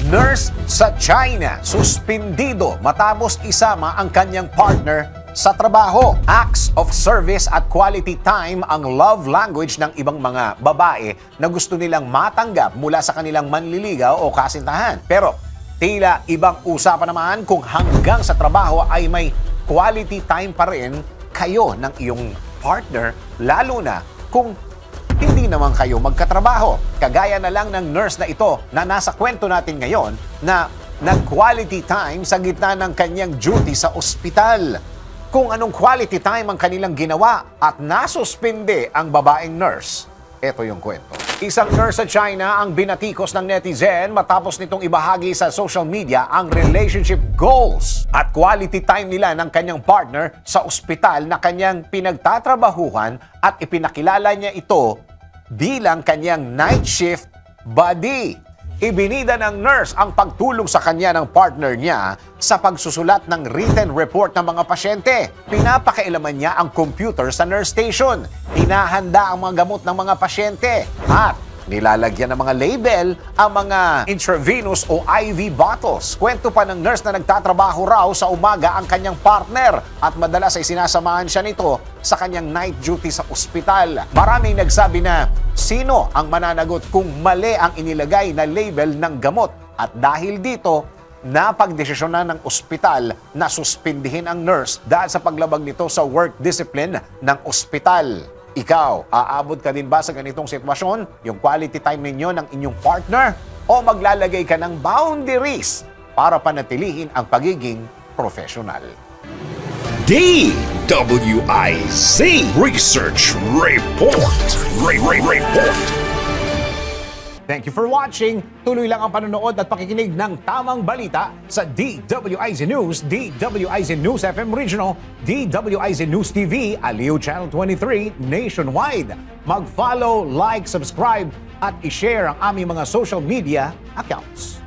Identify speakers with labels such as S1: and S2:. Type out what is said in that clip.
S1: Nurse sa China, suspindido matapos isama ang kanyang partner sa trabaho. Acts of service at quality time ang love language ng ibang mga babae na gusto nilang matanggap mula sa kanilang manliligaw o kasintahan. Pero tila ibang usapan naman kung hanggang sa trabaho ay may quality time pa rin kayo ng iyong partner, lalo na kung hindi naman kayo magkatrabaho. Kagaya na lang ng nurse na ito na nasa kwento natin ngayon na nag-quality time sa gitna ng kanyang duty sa ospital. Kung anong quality time ang kanilang ginawa at nasuspinde ang babaeng nurse, ito yung kwento. Isang nurse sa China ang binatikos ng netizen matapos nitong ibahagi sa social media ang relationship goals at quality time nila ng kanyang partner sa ospital na kanyang pinagtatrabahuhan at ipinakilala niya ito bilang kanyang night shift buddy. Ibinida ng nurse ang pagtulong sa kanya ng partner niya sa pagsusulat ng written report ng mga pasyente. Pinapakailaman niya ang computer sa nurse station. Hinahanda ang mga gamot ng mga pasyente. At nilalagyan ng mga label ang mga intravenous o IV bottles. Kwento pa ng nurse na nagtatrabaho raw sa umaga ang kanyang partner at madalas ay sinasamahan siya nito sa kanyang night duty sa ospital. Maraming nagsabi na sino ang mananagot kung mali ang inilagay na label ng gamot. At dahil dito, napagdesisyonan ng ospital na suspindihin ang nurse dahil sa paglabag nito sa work discipline ng ospital. Ikaw, aabot ka din ba sa ganitong sitwasyon? Yung quality time ninyo ng inyong partner? O maglalagay ka ng boundaries para panatilihin ang pagiging professional?
S2: DWIZ Research Report. Report.
S1: Thank you for watching. Tuloy lang ang panonood at pakikinig ng tamang balita sa DWIZ News, DWIZ News FM Regional, DWIZ News TV, Aliw Channel 23, nationwide. Mag-follow, like, subscribe at i-share ang aming mga social media accounts.